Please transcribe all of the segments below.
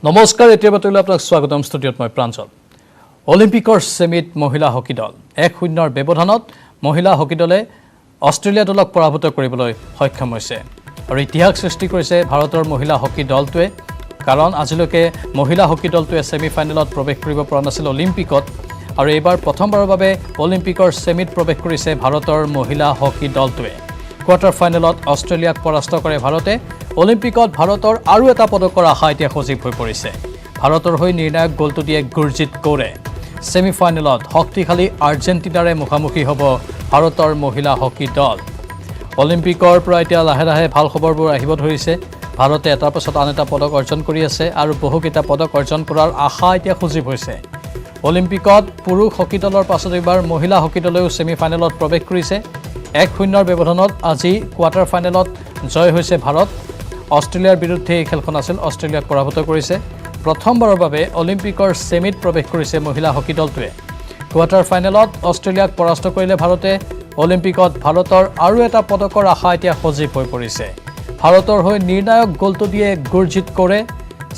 নমস্কাৰ এতিয়া বাতৰিলৈ আপোনাক স্বাগতম ষ্টুডিঅ'ত মই প্ৰাঞ্জল অলিম্পিকৰ সেমিত মহিলা হকী দল 1-0 ব্যৱধানত মহিলা হকী দলে অষ্ট্ৰেলিয়া দলক পৰাভূত কৰিবলৈ সক্ষম হৈছে আৰু ইতিহাস সৃষ্টি কৰিছে ভাৰতৰ মহিলা হকী দলটোৱে কাৰণ আজিলৈকে মহিলা হকী দলটোৱে সেমি ফাইনেলত প্ৰৱেশ কৰিব পৰা নাছিল অলিম্পিকত আৰু এইবাৰ প্ৰথমবাৰৰ বাবে অলিম্পিকৰ সেমিত প্ৰৱেশ কৰিছে ভাৰতৰ মহিলা হকী দলটোৱে কোৱাৰ্টাৰ ফাইনেলত অষ্ট্ৰেলিয়াক পৰাস্ত কৰে ভাৰতে অলিম্পিকত ভাৰতৰ আৰু এটা পদকৰ আশা এতিয়া সজীৱ হৈ পৰিছে ভাৰতৰ হৈ নিৰ্ণায়ক গলটো দিয়ে গুৰজিত কৌৰে সেমি ফাইনেলত শক্তিশালী আৰ্জেণ্টিনাৰে মুখামুখি হ'ব ভাৰতৰ মহিলা হকী দল অলিম্পিকৰ পৰা এতিয়া লাহে লাহে ভাল খবৰবোৰ আহিব ধৰিছে ভাৰতে এটাৰ পাছত আন এটা পদক অৰ্জন কৰি আছে আৰু বহুকেইটা পদক অৰ্জন কৰাৰ আশা এতিয়া সজীৱ হৈছে অলিম্পিকত পুৰুষ হকী দলৰ পাছত এবাৰ মহিলা হকী দলেও সেমি ফাইনেলত প্ৰৱেশ কৰিছে 1-0 ব্যৱধানত আজি কোৱাৰ্টাৰ ফাইনেলত জয় হৈছে ভাৰত অষ্ট্ৰেলিয়াৰ বিৰুদ্ধে এই খেলখন আছিল অষ্ট্ৰেলিয়াক পৰাভূত কৰিছে প্ৰথমবাৰৰ বাবে অলিম্পিকৰ সেমিত প্ৰৱেশ কৰিছে মহিলা হকী দলটোৱে কোৱাৰ্টাৰ ফাইনেলত অষ্ট্ৰেলিয়াক পৰাস্ত কৰিলে ভাৰতে অলিম্পিকত ভাৰতৰ আৰু এটা পদকৰ আশা এতিয়া সজীৱ হৈ পৰিছে ভাৰতৰ হৈ নিৰ্ণায়ক গলটো দিয়ে গুৰজিত কৌৰে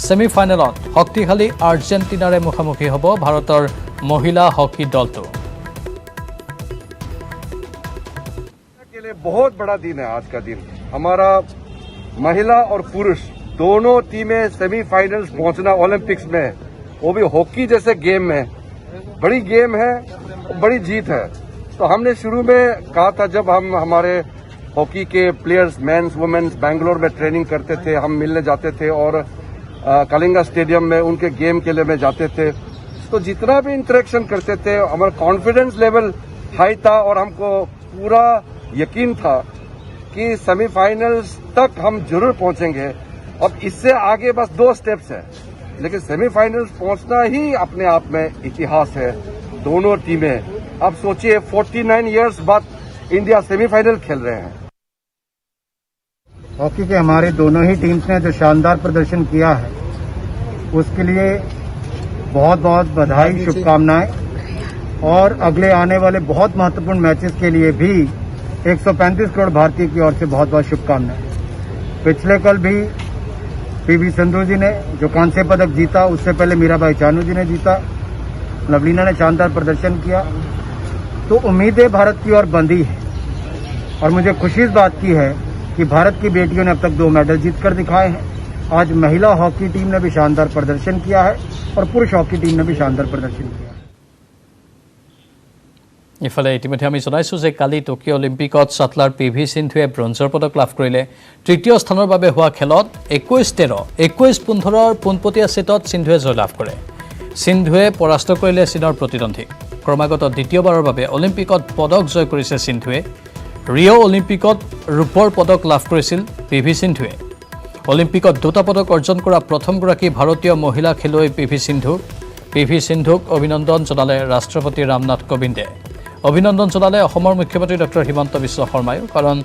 সেমি ফাইনেলত শক্তিশালী আৰ্জেণ্টিনাৰে মুখামুখি হ'ব ভাৰতৰ মহিলা হকী দলটো बहुत बड़ा दिन है आज का दिन हमारा महिला और पुरुष दोनों टीमें सेमीफाइनल्स पहुंचना ओलंपिक्स में वो भी हॉकी जैसे गेम में बड़ी गेम है बड़ी जीत है तो हमने शुरू में कहा था जब हम हमारे हॉकी के प्लेयर्स मेंस वुमेन्स बैंगलोर में ट्रेनिंग करते थे हम मिलने जाते थे और कलिंगा स्टेडियम में उनके गेम के लिए में जाते थे तो जितना भी इंटरेक्शन करते थे हमारा कॉन्फिडेंस लेवल हाई था और हमको पूरा यकीन था कि सेमीफाइनल्स तक हम जरूर पहुंचेंगे अब इससे आगे बस 2 स्टेप्स है लेकिन सेमीफाइनल्स पहुंचना ही अपने आप में इतिहास है दोनों टीमें अब सोचिए 49 इयर्स बाद इंडिया सेमीफाइनल खेल रहे हैं हॉकी के हमारे दोनों ही टीम्स ने जो शानदार प्रदर्शन किया है उसके लिए बहुत बहुत बधाई शुभकामनाएं और अगले आने वाले बहुत महत्वपूर्ण मैचेस के लिए भी 135 करोड़ भारतीय की ओर से बहुत बहुत शुभकामनाएं पिछले कल भी पीवी सिंधु जी ने जो कांस्य पदक जीता उससे पहले मीराबाई चानू जी ने जीता लवलीना ने शानदार प्रदर्शन किया तो उम्मीदें भारत की ओर बंधी है और मुझे खुशी इस बात की है कि भारत की बेटियों ने अब तक 2 मेडल जीतकर दिखाए हैं आज महिला हॉकी टीम ने भी शानदार प्रदर्शन किया है और पुरुष हॉकी टीम ने भी शानदार प्रदर्शन किया है ইফালে ইতিমধ্যে আমি জনাইছো যে কালি টোকিঅ অলিম্পিকত শাটলাৰ পিভি সিন্ধুৱে ব্ৰঞ্জৰ পদক লাভ কৰিলে তৃতীয় স্থানৰ বাবে হোৱা খেলত 21-13 21-15 পোনপটীয়া ছেটত সিন্ধুৱে জয় লাভ কৰে সিন্ধুৱে পৰাস্ত কৰিলে চীনৰ প্ৰতিদ্বন্দ্বী ক্ৰমাগত দ্বিতীয়বাৰৰ বাবে অলিম্পিকত পদক জয় কৰিছে সিন্ধুৱে ৰিঅ অলিম্পিকত ৰূপৰ পদক লাভ কৰিছিল পিভি সিন্ধুৱে অলিম্পিকত দুটা পদক অৰ্জন কৰা প্ৰথমগৰাকী ভাৰতীয় মহিলা খেলুৱৈ পিভি সিন্ধুক অভিনন্দন জনালে ৰাষ্ট্ৰপতি ৰামনাথ কোবিন্দে অভিনন্দন জনালে অসমৰ মুখ্যমন্ত্ৰী ডক্টৰ হিমন্ত বিশ্ব শৰ্মায়ো কাৰণ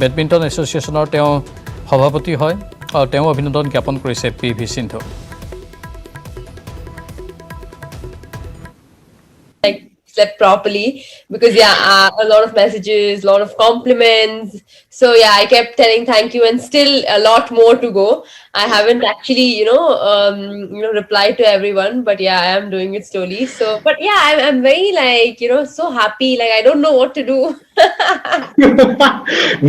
বেডমিণ্টন এছ'চিয়েশ্যনৰ তেওঁ সভাপতি হয় আৰু তেওঁ অভিনন্দন জ্ঞাপন কৰিছে PV Sindhu slept properly because a lot of messages, a lot of compliments, so I kept telling thank you and still a lot more to go. I haven't actually replied to everyone, but I am doing it slowly. So but I'm very so happy, like I don't know what to do.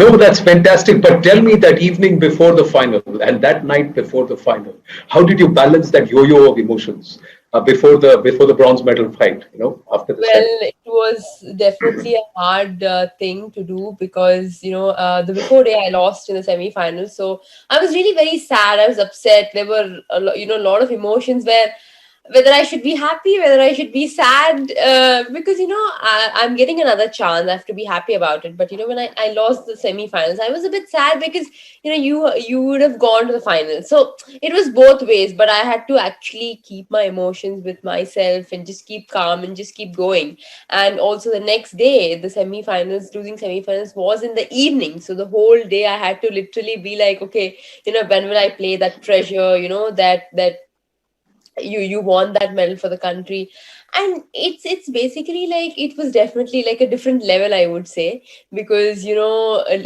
No, that's fantastic, but tell me that evening before the final and that night before the final, how did you balance that yo-yo of emotions before the bronze medal fight, after the It was definitely a hard thing to do because the before day I lost in the semi-finals, so I was really very sad. I was upset. There were a lot of emotions whether I should be happy, whether I should be sad, because I'm getting another chance. I have to be happy about it. But when I lost the semi-finals, I was a bit sad because you would have gone to the finals. So it was both ways. But I had to actually keep my emotions with myself and just keep calm and just keep going. And also the next day, the losing semi-finals was in the evening. So the whole day I had to literally be like, okay, when will I play that treasure? That you won that medal for the country. And it's basically like it was definitely like a different level, I would say, because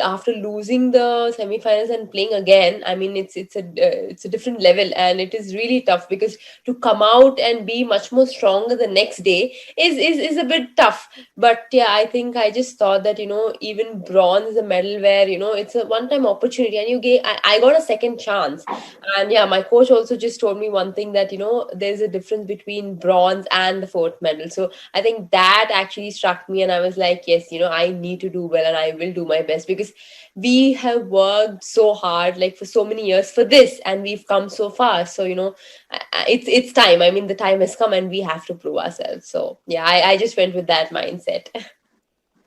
after losing the semifinals and playing again, I mean it's a different level, and it is really tough because to come out and be much more stronger the next day is a bit tough. But yeah, I think I just thought that even bronze is a medal where it's a one time opportunity, and I got a second chance. And yeah, my coach also just told me one thing, that there's a difference between bronze and the fourth medal. So I think that actually struck me, and I was like, yes, I need to do well, and I will do my best, because we have worked so hard, like for so many years for this, and we've come so far. So it's time. I mean, the time has come, and we have to prove ourselves. So yeah, I just went with that mindset.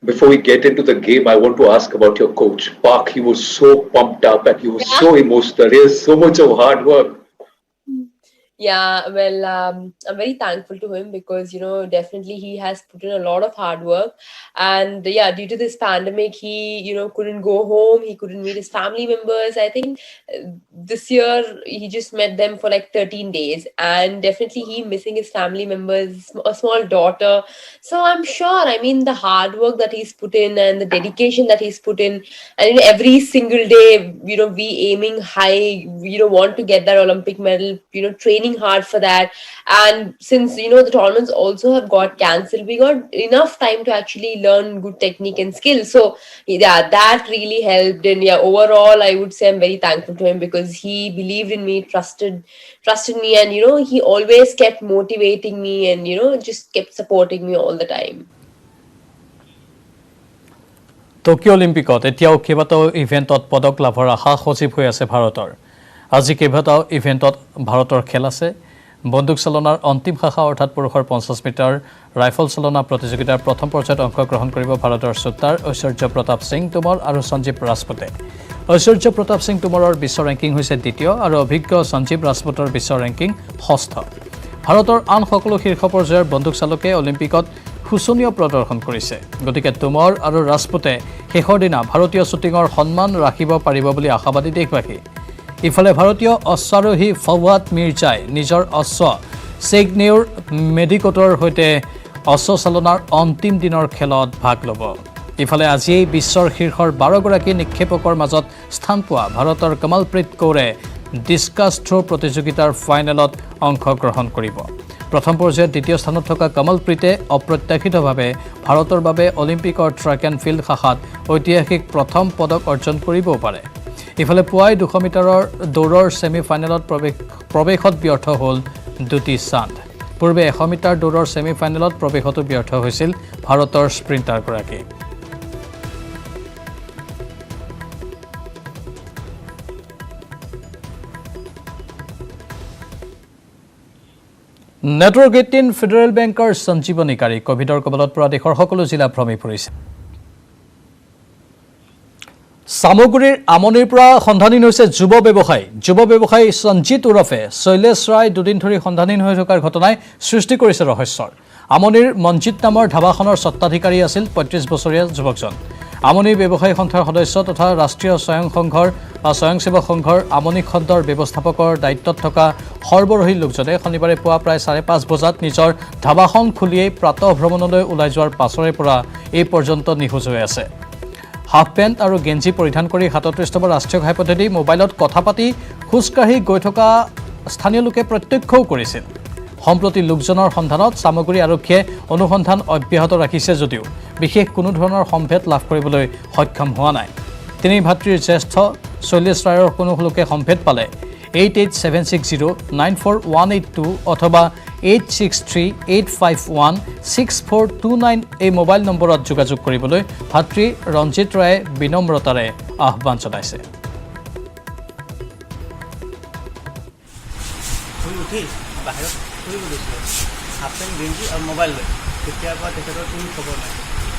Before we get into the game, I want to ask about your coach, Park. He was so pumped up and he was so emotional. He has so much of hard work. Yeah, well, I'm very thankful to him, because definitely he has put in a lot of hard work. And yeah, due to this pandemic, he couldn't go home, he couldn't meet his family members. I think this year he just met them for like 13 days, and definitely he missing his family members, a small daughter. So I'm sure, I mean, the hard work that he's put in and the dedication that he's put in, and every single day, we aiming high, want to get that Olympic medal, training hard for that. And since the tournaments also have got cancelled, we got enough time to actually learn good technique and skill. So yeah, that really helped. And yeah, overall I would say I'm very thankful to him, because he believed in me, trusted me, and he always kept motivating me, and just kept supporting me all the time. Tokyo' অলিম্পিকত এতিয়াও কেইবাটাও ইভেণ্টত পদক লাভৰ আশা সজীৱ হৈ আছে ভাৰতৰ। আজি কেইবাটাও ইভেণ্টত ভাৰতৰ খেল আছে। বন্দুক চালনাৰ অন্তিম শাখা অৰ্থাৎ পুৰুষৰ 50 মিটাৰ ৰাইফল চালনা প্ৰতিযোগিতাৰ প্ৰথম পৰ্যায়ত অংশগ্ৰহণ কৰিব ভাৰতৰ শ্বুটাৰ ঐশ্বৰ্য প্ৰতাপ সিং টোমৰ আৰু সঞ্জীৱ ৰাজপুতে। ঐশ্বৰ্য প্ৰতাপ সিং টোমৰৰ বিশ্ব ৰেংকিং হৈছে দ্বিতীয়, আৰু অভিজ্ঞ সঞ্জীৱ ৰাজপুতৰ বিশ্ব ৰেংকিং ষষ্ঠ। ভাৰতৰ আন সকলো শীৰ্ষ পৰ্যায়ৰ বন্দুক চালকে অলিম্পিকত শোচনীয় প্ৰদৰ্শন কৰিছে। গতিকে টোমৰ আৰু ৰাজপুতে শেষৰ দিনা ভাৰতীয় শ্বুটিঙৰ সন্মান ৰাখিব পাৰিব বুলি আশাবাদী দেশবাসী। ইফালে ভাৰতীয় অশ্বাৰোহী ফৱাদ মিৰ্জাই নিজৰ অশ্ব চেগনেউৰ মেডিকোটৰ সৈতে অশ্ব চালনাৰ অন্তিম দিনৰ খেলত ভাগ ল'ব। ইফালে আজিয়েই বিশ্বৰ শীৰ্ষৰ 12গৰাকী নিক্ষেপকৰ মাজত স্থান পোৱা ভাৰতৰ কমলপ্ৰীত কৌৰে ডিস্কাছ থ্ৰ' প্ৰতিযোগিতাৰ ফাইনেলত অংশগ্ৰহণ কৰিব। প্ৰথম পৰ্যায়ত দ্বিতীয় স্থানত থকা কমলপ্ৰীতে অপ্ৰত্যাশিতভাৱে ভাৰতৰ বাবে অলিম্পিকৰ ট্ৰেক এণ্ড ফিল্ড শাখাত ঐতিহাসিক প্ৰথম পদক অৰ্জন কৰিবও পাৰে। ইফালে পুৱাই 200 মিটাৰৰ দৌৰৰ ছেমি ফাইনেলত প্ৰৱেশত ব্যৰ্থ হ'ল দ্যুতি চান্দ। পূৰ্বে 100 মিটাৰ দৌৰৰ ছেমি ফাইনেলত প্ৰৱেশতো ব্যৰ্থ হৈছিল ভাৰতৰ স্প্ৰিণ্টাৰগৰাকী। নেটৱৰ্ক 18 ফেডাৰেল বেংকৰ সঞ্জীৱনীকাৰী কোভিডৰ কবলত পৰা দেশৰ সকলো জিলা ভ্ৰমি পৰিছে। সামগ্ৰীৰ আমনিৰ পৰা সন্ধানহীন হৈছে যুৱ ব্যৱসায়ী সঞ্জিত ওৰফে শৈলেশ ৰায় দুদিন ধৰি সন্ধানহীন হৈ থকাৰ ঘটনাই সৃষ্টি কৰিছে ৰহস্যৰ। আমনিৰ মঞ্জিত নামৰ ধাবাখনৰ স্বত্বাধিকাৰী আছিল 35 বছৰীয়া যুৱকজন। আমনি ব্যৱসায়ী সন্থাৰ সদস্য তথা ৰাষ্ট্ৰীয় স্বয়ংসেৱক সংঘৰ আমনি খণ্ডৰ ব্যৱস্থাপকৰ দায়িত্বত থকা সৰ্বৰহী লোকজনে শনিবাৰে পুৱা প্ৰায় 5:30 বজাত নিজৰ ধাবাখন খুলিয়েই প্ৰাতঃ ভ্ৰমণলৈ ওলাই যোৱাৰ পাছৰে পৰা এই পৰ্যন্ত নিখোজ হৈ আছে। হাফ পেণ্ট আৰু গেঞ্জি পৰিধান কৰি 37 নম্বৰ ৰাষ্ট্ৰীয় ঘাই পথেদি মোবাইলত কথা পাতি খোজকাঢ়ি গৈ থকা স্থানীয় লোকে প্ৰত্যক্ষও কৰিছিল। সম্প্ৰতি লোকজনৰ সন্ধানত সামগ্ৰী আৰক্ষীয়ে অনুসন্ধান অব্যাহত ৰাখিছে যদিও বিশেষ কোনো ধৰণৰ সম্ভেদ লাভ কৰিবলৈ সক্ষম হোৱা নাই। তিনি ভাতৃৰ জ্যেষ্ঠ শৈলেশ ৰায়ৰ কোনো লোকে সম্ভেদ পালে 8876094182 অথবা 8638516429 এই মোবাইল নম্বৰত যোগাযোগ কৰিবলৈ ভাতৃ ৰঞ্জিত ৰায়ে বিনম্ৰতাৰে আহ্বান জনাইছে।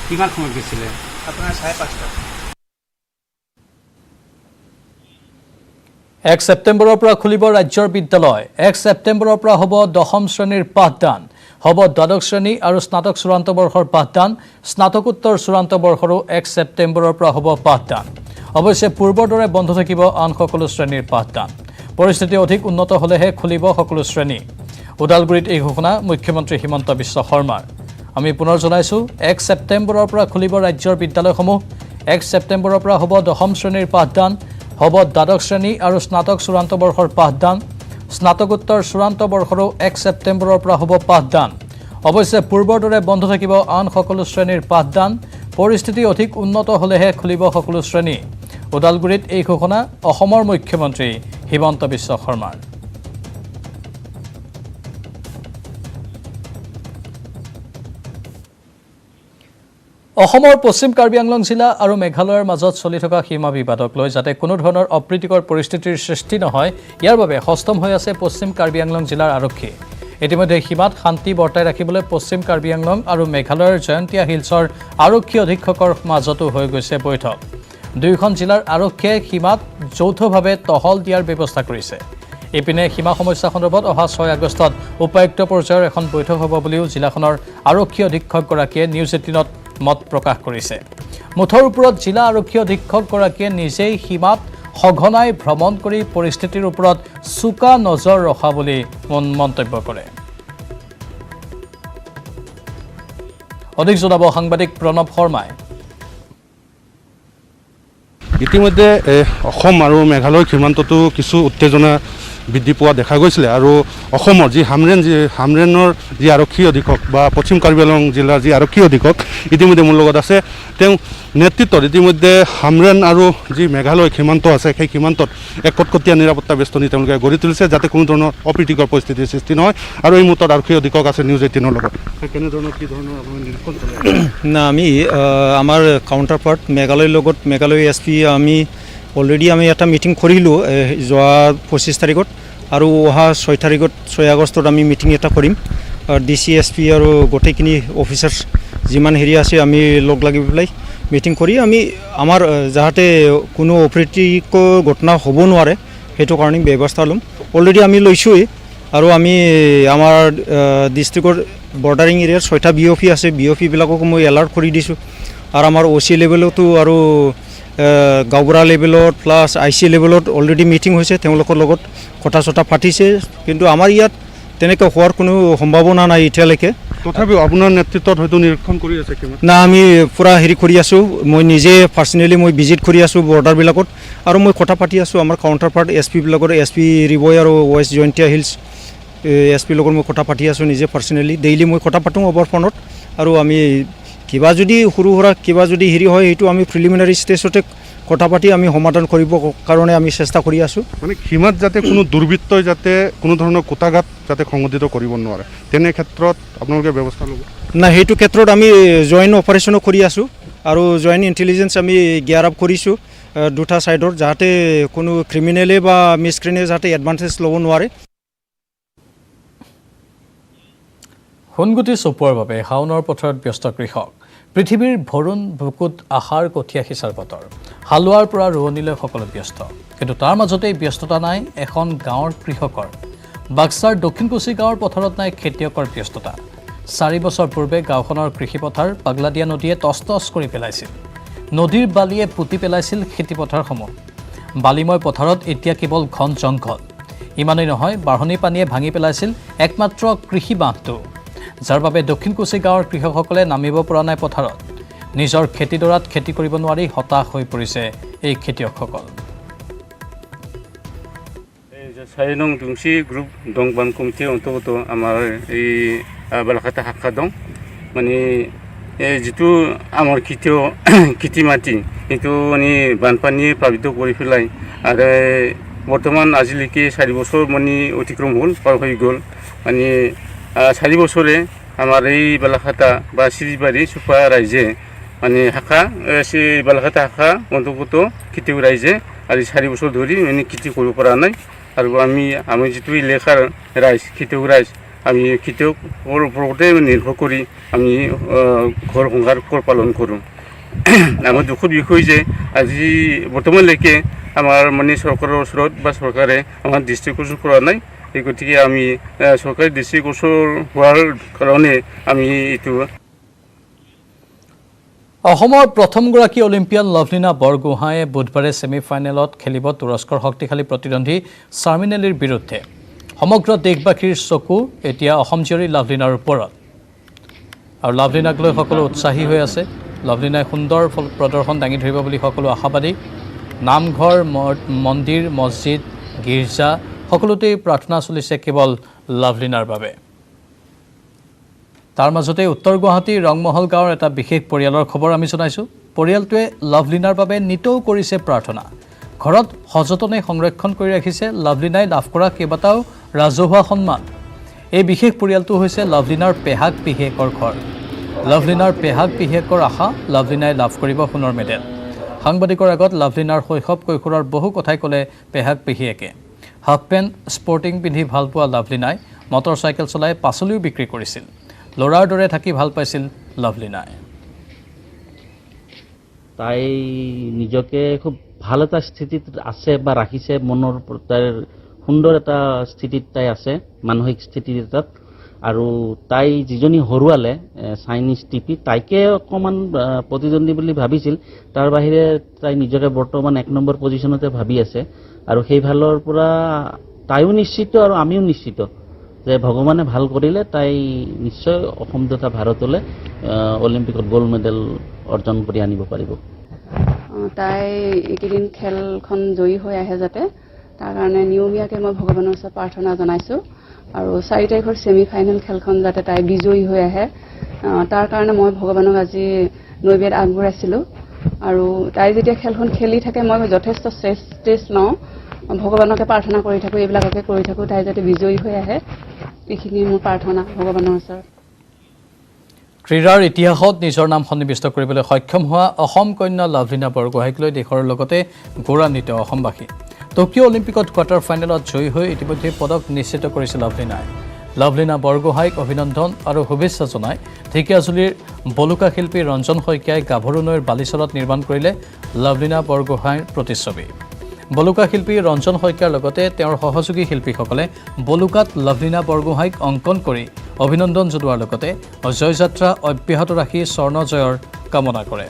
কিমান সময় গৈছিলে? আপোনাৰ 5:30। 1 ছেপ্টেম্বৰৰ পৰা খুলিব ৰাজ্যৰ বিদ্যালয়। 1 ছেপ্টেম্বৰৰ পৰা হ'ব 10ম শ্ৰেণীৰ পাঠদান, হ'ব দ্বাদশ শ্ৰেণী আৰু স্নাতক চূড়ান্ত বৰ্ষৰ পাঠদান। স্নাতকোত্তৰ চূড়ান্ত বৰ্ষৰো 1 ছেপ্টেম্বৰৰ পৰা হ'ব পাঠদান। অৱশ্যে পূৰ্বৰ দৰে বন্ধ থাকিব আন সকলো শ্ৰেণীৰ পাঠদান। পৰিস্থিতি অধিক উন্নত হ'লেহে খুলিব সকলো শ্ৰেণী। ওদালগুৰিত এই ঘোষণা মুখ্যমন্ত্ৰী হিমন্ত বিশ্ব শৰ্মাৰ। আমি পুনৰ জনাইছোঁ 1 ছেপ্টেম্বৰৰ পৰা খুলিব ৰাজ্যৰ বিদ্যালয়সমূহ। 1 ছেপ্টেম্বৰৰ পৰা হ'ব 10ম শ্ৰেণীৰ পাঠদান, হ'ব দ্বাদশ শ্ৰেণী আৰু স্নাতক চূড়ান্ত বৰ্ষৰ পাঠদান। স্নাতকোত্তৰ চূড়ান্ত বৰ্ষৰো 1 ছেপ্টেম্বৰৰ পৰা হ'ব পাঠদান। অৱশ্যে পূৰ্বৰ দৰে বন্ধ থাকিব আন সকলো শ্ৰেণীৰ পাঠদান। পৰিস্থিতি অধিক উন্নত হ'লেহে খুলিব সকলো শ্ৰেণী। ওদালগুৰিত এই ঘোষণা অসমৰ মুখ্যমন্ত্ৰী হিমন্ত বিশ্ব শৰ্মাৰ। অসমৰ পশ্চিম কাৰ্বি আংলং জিলা আৰু মেঘালয়ৰ মাজত চলি থকা সীমা বিবাদক লৈ যাতে কোনো ধৰণৰ অপ্ৰীতিকৰ পৰিস্থিতিৰ সৃষ্টি নহয়, ইয়াৰ বাবে সষ্টম হৈ আছে পশ্চিম কাৰ্বি আংলং জিলাৰ আৰক্ষী। ইতিমধ্যে সীমাত শান্তি বৰ্তাই ৰাখিবলৈ পশ্চিম কাৰ্বি আংলং আৰু মেঘালয়ৰ জয়ন্তীয়া হিলছৰ আৰক্ষী অধীক্ষকৰ মাজতো হৈ গৈছে বৈঠক। দুয়োখন জিলাৰ আৰক্ষীয়ে সীমাত যৌথভাৱে টহল দিয়াৰ ব্যৱস্থা কৰিছে। ইপিনে সীমা সমস্যা সন্দৰ্ভত অহা 6 আগষ্টত উপায়ুক্ত পৰ্যায়ৰ এখন বৈঠক হ'ব বুলিও জিলাখনৰ আৰক্ষী অধীক্ষকগৰাকীয়ে নিউজ 18ত মত প্ৰকাশ কৰিছে। মুঠৰ ওপৰত জিলা আৰক্ষী অধীক্ষকগৰাকীয়ে নিজেই সীমাত সঘনাই ভ্ৰমণ কৰি পৰিস্থিতিৰ ওপৰত চোকা নজৰ ৰখা বুলি মন্তব্য কৰে। অধিক জনাব সাংবাদিক প্ৰণৱ শৰ্মাই। ইতিমধ্যে অসম আৰু মেঘালয় সীমান্ততো কিছু উত্তেজনা বৃদ্ধি পোৱা দেখা গৈছিলে আৰু অসমৰ যি হামৰেনৰ যি আৰক্ষী অধীক্ষক বা পশ্চিম কাৰ্বি আংলং জিলাৰ যি আৰক্ষী অধীক্ষক ইতিমধ্যে মোৰ লগত আছে। তেওঁ নেতৃত্বত ইতিমধ্যে হামৰেন আৰু যি মেঘালয় সীমান্ত আছে সেই সীমান্তত এক কটকটীয়া নিৰাপত্তা বেষ্টনী তেওঁলোকে গঢ়ি তুলিছে যাতে কোনো ধৰণৰ অপ্ৰীতিকৰ পৰিস্থিতিৰ সৃষ্টি নহয়। আৰু এই মুহূৰ্তত আৰক্ষী অধীক্ষক আছে নিউজ 18ৰ লগত। কেনেধৰণৰ কি ধৰণৰ আপোনাৰ নিৰীক্ষণ চলে? না, আমি আমাৰ কাউণ্টাৰ পাৰ্ট মেঘালয়ৰ লগত মেঘালয় SP আমি অলৰেডি আমি এটা মিটিং কৰিলোঁ যোৱা 25 তাৰিখত আৰু অহা 6 আগষ্টত আমি মিটিং এটা কৰিম। DC SP আৰু গোটেইখিনি অফিচাৰ্ছ যিমান হেৰি আছে আমি লগ লাগি পেলাই মিটিং কৰি আমি আমাৰ যাতে কোনো অপ্ৰীতিকৰ ঘটনা হ'ব নোৱাৰে সেইটো কাৰণে ব্যৱস্থা ল'ম। অলৰেডি আমি লৈছোঁৱেই আৰু আমি আমাৰ ডিষ্ট্ৰিক্টৰ বৰ্ডাৰিং এৰিয়াৰ 6টা BOP আছে, BOP-বিলাকক মই এলাৰ্ট কৰি দিছোঁ। আৰু আমাৰ OC লেভেলতো আৰু গাঁওবুঢ়া লেভেলত প্লাছ IC লেভেলত অলৰেডি মিটিং হৈছে, তেওঁলোকৰ লগত কথা চথা পাতিছে। কিন্তু আমাৰ ইয়াত তেনেকৈ হোৱাৰ কোনো সম্ভাৱনা নাই এতিয়ালৈকে। তথাপিও আপোনাৰ নেতৃত্বত হয়তো নিৰীক্ষণ কৰি আছে কিমান? না, আমি পূৰা হেৰি কৰি আছোঁ। মই নিজে পাৰ্চনেলি মই ভিজিট কৰি আছোঁ বৰ্ডাৰবিলাকত আৰু মই কথা পাতি আছোঁ আমাৰ কাউণ্টাৰ পাৰ্ট SP-বিলাকৰ, SP ৰিবই আৰু ৱেষ্ট জয়ন্তীয়া হিলছ SP লগত মই কথা পাতি আছোঁ নিজে পাৰ্চনেলি। ডেইলি মই কথা পাতোঁ অভাৰ ফোনত। আৰু আমি কিবা যদি সৰু সুৰা কিবা যদি হেৰি হয় সেইটো আমি প্ৰিলিমিনাৰী ষ্টেজতে কথা পাতি আমি সমাধান কৰিব কাৰণে আমি চেষ্টা কৰি আছোঁ। মানে সীমাত যাতে কোনো দুৰ্বৃত্তই যাতে কোনো ধৰণৰ কুটাঘাত যাতে সংঘটিত কৰিব নোৱাৰে তেনে ক্ষেত্ৰত আপোনালোকে ব্যৱস্থা ল'ব? না, সেইটো ক্ষেত্ৰত আমি জইণ্ট অপাৰেশ্যনো কৰি আছোঁ আৰু জইণ্ট ইণ্টেলিজেঞ্চ আমি গিয়াৰ আপ কৰিছোঁ দুটা ছাইডৰ, যাতে কোনো ক্ৰিমিনেলে বা মিছক্ৰিমিনেলে যাতে এডভান্টেজ ল'ব নোৱাৰে। সোণগুটি চপোৱাৰ বাবে শাওনৰ পথাৰত ব্যস্ত কৃষক। পৃথিৱীৰ ভৰুণ বুকুত আশাৰ কঠীয়া সিঁচাৰ বতৰ। হালোৱাৰ পৰা ৰোৱনীলৈ সকলো ব্যস্ত, কিন্তু তাৰ মাজতেই ব্যস্ততা নাই এখন গাঁৱৰ কৃষকৰ। বাক্সাৰ দক্ষিণকুছি গাঁৱৰ পথাৰত নাই খেতিয়কৰ ব্যস্ততা। 4 বছৰ পূৰ্বে গাঁওখনৰ কৃষিপথাৰ পাগলাদিয়া নদীয়ে তছ কৰি পেলাইছিল। নদীৰ বালিয়ে পুতি পেলাইছিল খেতিপথাৰসমূহ। বালিময় পথাৰত এতিয়া কেৱল ঘন জংঘল। ইমানেই নহয়, বাঢ়নী পানীয়ে ভাঙি পেলাইছিল একমাত্ৰ কৃষি বান্ধটো, যাৰ বাবে দক্ষিণকুছি গাঁৱৰ কৃষকসকলে নামিব পৰা নাই পথাৰত। নিজৰ খেতিডৰাত খেতি কৰিব নোৱাৰি হতাশ হৈ পৰিছে এই খেতিয়কসকল। 4 নং দুংসি গ্ৰুপ দংবান কমিটি অন্তৰ্গত আমাৰ এই বালাঘাটা শাখা দং। মানে যিটো আমাৰ খেতি মাটি সেইটো মানে বানপানীয়ে প্লাবিত কৰি পেলাই আৰু বৰ্তমান আজিলৈকে 4 বছৰ মানে অতিক্ৰম হ'ল, পাৰ হৈ গ'ল। মানে 4 বছৰে আমাৰ এই বালাঘাটা বা চিৰিবাৰী চুপা ৰাইজে মানে শাখা বালাঘাটা শাখা অন্তৰ্গত খেতিয়ক ৰাইজে আজি 4 বছৰ ধৰি মানে খেতি কৰিব পৰা নাই। আৰু আমি যিটো এলেকাৰ ৰাইজ খেতিয়ক ৰাইজ, আমি খেতিয়কৰ ওপৰতে নিৰ্ভৰ কৰি আমি ঘৰ সংসাৰ পালন কৰোঁ। আমাৰ দুখৰ বিষয় যে আজি বৰ্তমানলৈকে আমাৰ মানে চৰকাৰৰ ওচৰত বা চৰকাৰে আমাৰ দৃষ্টিগোচৰ কৰা নাই। এই গতিকে আমি চৰকাৰী দৃষ্টিগোচৰ হোৱাৰ কাৰণে আমি এইটো। অসমৰ প্ৰথমগৰাকী অলিম্পিয়ান লভলীনা বৰগোহাঁয়ে বুধবাৰে ছেমি ফাইনেলত খেলিব তুৰস্কৰ শক্তিশালী প্ৰতিদ্বন্দ্বী চাৰ্মিন এলিৰ বিৰুদ্ধে। সমগ্ৰ দেশবাসীৰ চকু এতিয়া অসম জীয়ৰী লাভলিনাৰ ওপৰত আৰু লাভলিনাক লৈ সকলো উৎসাহী হৈ আছে লাভলিনাই সুন্দৰ প্ৰদৰ্শন দাঙি ধৰিব বুলি সকলো আশাবাদী নামঘৰ মন্দিৰ মছজিদ গীৰ্জা সকলোতেই প্ৰাৰ্থনা চলিছে কেৱল লাভলিনাৰ বাবে তাৰ মাজতে উত্তৰ গুৱাহাটীৰ ৰংমহল গাঁৱৰ এটা বিশেষ পৰিয়ালৰ খবৰ আমি জনাইছোঁ পৰিয়ালটোৱে লাভলিনাৰ বাবে নিতৌ কৰিছে প্ৰাৰ্থনা ঘৰত সযতনে সংৰক্ষণ কৰি ৰাখিছে লাভলিনাই লাভ কৰা কেইবাটাও ৰাজহুৱা সন্মান এই বিশেষ পৰিয়ালটো হৈছে লাভলিনাৰ পেহাক পিহেকৰ ঘৰ লাভলিনাৰ পেহাক পিহেকৰ আশা লাভলিনাই লাভ কৰিব সোণৰ মেডেল সাংবাদিকৰ আগত লাভলিনাৰ শৈশৱ কৈশোৰৰ বহু কথাই ক'লে পেহাক পিহিয়েকে হাফ পেণ্ট স্পৰ্টিং পিন্ধি ভাল পোৱা লাভলিনাই মটৰচাইকেল চলাই পাচলিও বিক্ৰী কৰিছিল ল'ৰাৰ দৰে থাকি ভাল পাইছিল লাভলিনাই তাই নিজকে খুব ভাল এটা স্থিতিত আছে বা ৰাখিছে মনৰ তাইৰ সুন্দৰ এটা স্থিতিত তাই আছে মানসিক স্থিতি এটাত আৰু তাই যিজনী হৰুৱালে চাইনিজ টিপি তাইকে অকণমান প্ৰতিদ্বন্দ্বী বুলি ভাবিছিল তাৰ বাহিৰে তাই নিজকে বৰ্তমান 1 নম্বৰ পজিশ্যনতে ভাবি আছে আৰু সেই ভালৰ পৰা তাইও নিশ্চিত আৰু আমিও নিশ্চিত যে ভগৱানে ভাল কৰিলে তাই নিশ্চয় অসম তথা ভাৰতলৈ অলিম্পিকত গ'ল্ড মেডেল অৰ্জন কৰি আনিব পাৰিব তাই এইকেইদিন খেলখন জয়ী হৈ আহে যাতে তাৰ কাৰণে নিয়মীয়াকৈ মই ভগৱানৰ ওচৰত প্ৰাৰ্থনা জনাইছোঁ আৰু 4 তাৰিখৰ ছেমি ফাইনেল খেলখন যাতে তাই বিজয়ী হৈ আহে তাৰ কাৰণে মই ভগৱানক আজি নৈবেদ্য আগবঢ়াইছিলোঁ আৰু তাই যেতিয়া খেলখন খেলি থাকে মই যথেষ্ট ষ্ট্ৰেছ লওঁ ভগৱানকে প্ৰাৰ্থনা কৰি থাকোঁ এইবিলাককে কৰি থাকোঁ তাই যাতে বিজয়ী হৈ আহে এইখিনি মোৰ প্ৰাৰ্থনা ভগৱানৰ ওচৰত ক্ৰীড়াৰ ইতিহাসত নিজৰ নাম সন্নিৱিষ্ট কৰিবলৈ সক্ষম হোৱা অসম কন্যা লাভলিনা বৰগোহাঁইক লৈ দেশৰ লগতে গৌৰৱান্বিত অসমবাসী টকিঅ' অলিম্পিকত কোৱাৰ্টাৰ ফাইনেলত জয়ী হৈ ইতিমধ্যে পদক নিশ্চিত কৰিছে লাভলিনাই লাভলিনা বৰগোহাঁইক অভিনন্দন আৰু শুভেচ্ছা জনাই ঢেকীয়াজুলিৰ বলুকা শিল্পী ৰঞ্জন শইকীয়াই গাভৰু নৈৰ বালিচৰত নিৰ্মাণ কৰিলে লাভলিনা বৰগোহাঁইৰ প্ৰতিচ্ছবি বলুকা শিল্পী ৰঞ্জন শইকীয়াৰ লগতে তেওঁৰ সহযোগী শিল্পীসকলে বলুকাত লাভলিনা বৰগোহাঁইক অংকন কৰি অভিনন্দন জনোৱাৰ লগতে জয়যাত্ৰা অব্যাহত ৰাখি স্বৰ্ণ জয়ৰ কামনা কৰে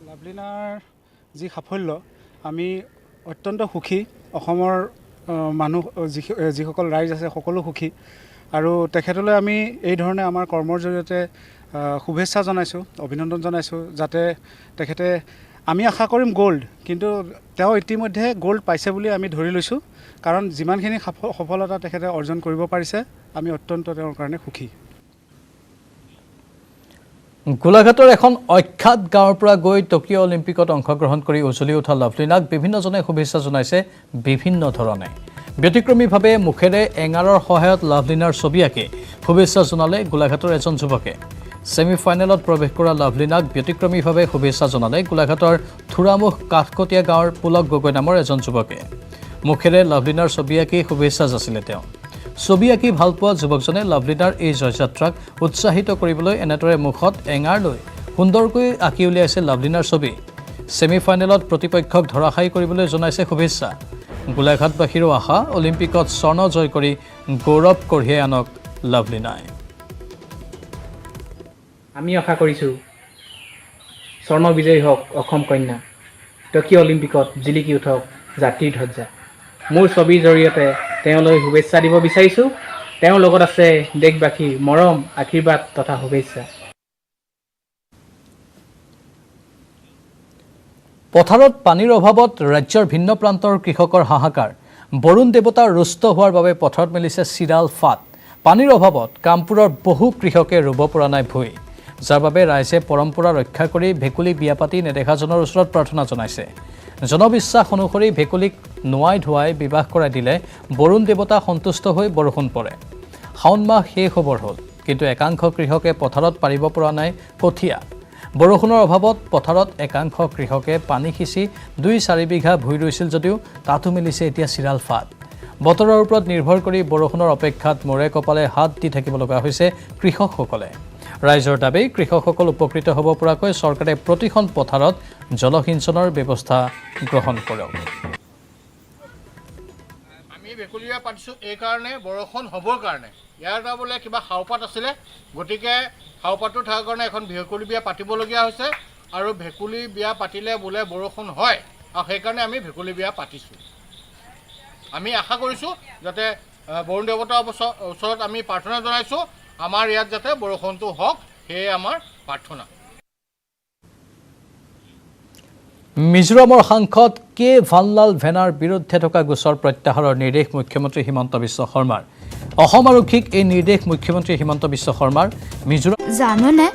লাভলিনাৰ যি সাফল্য আমি অত্যন্ত সুখী অসমৰ মানুহ যিসকল ৰাইজ আছে সকলো সুখী আৰু তেখেতলৈ আমি এই ধৰণে আমাৰ কৰ্মৰ জৰিয়তে শুভেচ্ছা জনাইছোঁ অভিনন্দন জনাইছোঁ যাতে তেখেতে আমি আশা কৰিম গোল্ড কিন্তু তেওঁ ইতিমধ্যে গোল্ড পাইছে বুলি আমি ধৰি লৈছোঁ কাৰণ যিমানখিনি সফলতা তেখেতে অৰ্জন কৰিব পাৰিছে আমি অত্যন্ত তেওঁৰ কাৰণে সুখী গোলাঘাটৰ এখন অখ্যাত গাঁৱৰ পৰা গৈ টকিঅ' অলিম্পিকত অংশগ্ৰহণ কৰি উজলি উঠা লাভলিনাক বিভিন্নজনে শুভেচ্ছা জনাইছে বিভিন্ন ধৰণে ব্যতিক্ৰমীভাৱে মুখেৰে এঙাৰৰ সহায়ত লাভলিনাৰ ছবি আঁকি শুভেচ্ছা জনালে গোলাঘাটৰ এজন যুৱকে ছেমি ফাইনেলত প্ৰৱেশ কৰা লাভলিনাক ব্যতিক্ৰমীভাৱে শুভেচ্ছা জনালে গোলাঘাটৰ থোৰামুখ কাঠকটীয়া গাঁৱৰ পুলক গগৈ নামৰ এজন যুৱকে মুখেৰে লাভলিনাৰ ছবি আঁকি শুভেচ্ছা যাচিলে তেওঁ ছবি আঁকি ভাল পোৱা যুৱকজনে লাভলিনাৰ এই জয়যাত্ৰাক উৎসাহিত কৰিবলৈ এনেদৰে মুখত এঙাৰ লৈ সুন্দৰকৈ আঁকি উলিয়াইছে লাভলিনাৰ ছবি ছেমি ফাইনেলত প্ৰতিপক্ষক ধৰাশায়ী কৰিবলৈ জনাইছে শুভেচ্ছা গোলাঘাটবাসীৰো আশা অলিম্পিকত স্বৰ্ণ জয় কৰি গৌৰৱ কঢ়িয়াই আনক লাভলিনাই আমি আশা কৰিছোঁ স্বৰ্ণ বিজয়ী হওক অসম কন্যা টকিঅ' অলিম্পিকত জিলিকি উঠক জাতিৰ ধ্বজা মোৰ ছবিৰ জৰিয়তে তেওঁলৈ শুভেচ্ছা দিব বিচাৰিছোঁ তেওঁৰ লগত আছে দেশবাসীৰ মৰম আশীৰ্বাদ তথা শুভেচ্ছা পথাৰত পানীৰ অভাৱত ৰাজ্যৰ ভিন্ন প্ৰান্তৰ কৃষকৰ হাহাকাৰ বৰুণ দেৱতা ৰুষ্ট হোৱাৰ বাবে পথাৰত মেলিছে চিৰাল ফাট পানীৰ অভাৱত কামপুৰৰ বহু কৃষকে ৰুব পৰা নাই ভূঁই যাৰ বাবে ৰাইজে পৰম্পৰা ৰক্ষা কৰি ভেকুলী বিয়া পাতি নেদেখাজনৰ ওচৰত প্ৰাৰ্থনা জনাইছে জনবিশ্বাস অনুসৰি ভেকুলীক নোৱাই ধুৱাই বিবাহ কৰাই দিলে বৰুণ দেৱতা সন্তুষ্ট হৈ বৰষুণ পৰে শাওণ মাহ শেষ হ'বৰ হ'ল কিন্তু একাংশ কৃষকে পথাৰত পাৰিব পৰা নাই কঠীয়া বৰষুণৰ অভাৱত পথাৰত একাংশ কৃষকে পানী সিঁচি 2-4 বিঘা ভূঁই ৰুইছিল যদিও তাতো মিলিছে এতিয়া চিৰাল ফাট বতৰৰ ওপৰত নিৰ্ভৰ কৰি বৰষুণৰ অপেক্ষাত মূৰে কপালে হাত দি থাকিব লগা হৈছে কৃষকসকলে ৰাইজৰ দাবী কৃষকসকল উপকৃত হ'ব পৰাকৈ চৰকাৰে প্ৰতিখন পথাৰত জলসিঞ্চনৰ ব্যৱস্থা গ্ৰহণ কৰক আমি ভেকুলীয়া পাতিছোঁ এই কাৰণে বৰষুণ হ'বৰ কাৰণে ইয়াৰ এটা বোলে কিবা খাওপাত আছিলে গতিকে খাওপাতটো থকাৰ কাৰণে এখন ভেকুলী বিয়া পাতিবলগীয়া হৈছে আৰু ভেকুলী বিয়া পাতিলে বোলে বৰষুণ হয় আৰু সেইকাৰণে আমি ভেকুলী বিয়া পাতিছোঁ আমি আশা কৰিছোঁ যাতে বৰুণ দেৱতাৰ ওচৰত আমি প্ৰাৰ্থনা জনাইছোঁ আমাৰ ইয়াত যাতে বৰষুণটো হওক সেয়ে আমাৰ প্ৰাৰ্থনা। মিজোৰামৰ সাংসদ কে ভানলাল ভেনাৰ বিৰুদ্ধে থকা গোচৰ প্ৰত্যাহাৰৰ নিৰ্দেশ মুখ্যমন্ত্ৰী হিমন্ত বিশ্ব শৰ্মাৰ। অসম আৰক্ষীক এই নিৰ্দেশ মুখ্যমন্ত্ৰী হিমন্ত বিশ্ব শৰ্মাৰ মিজোৰাম জানোনে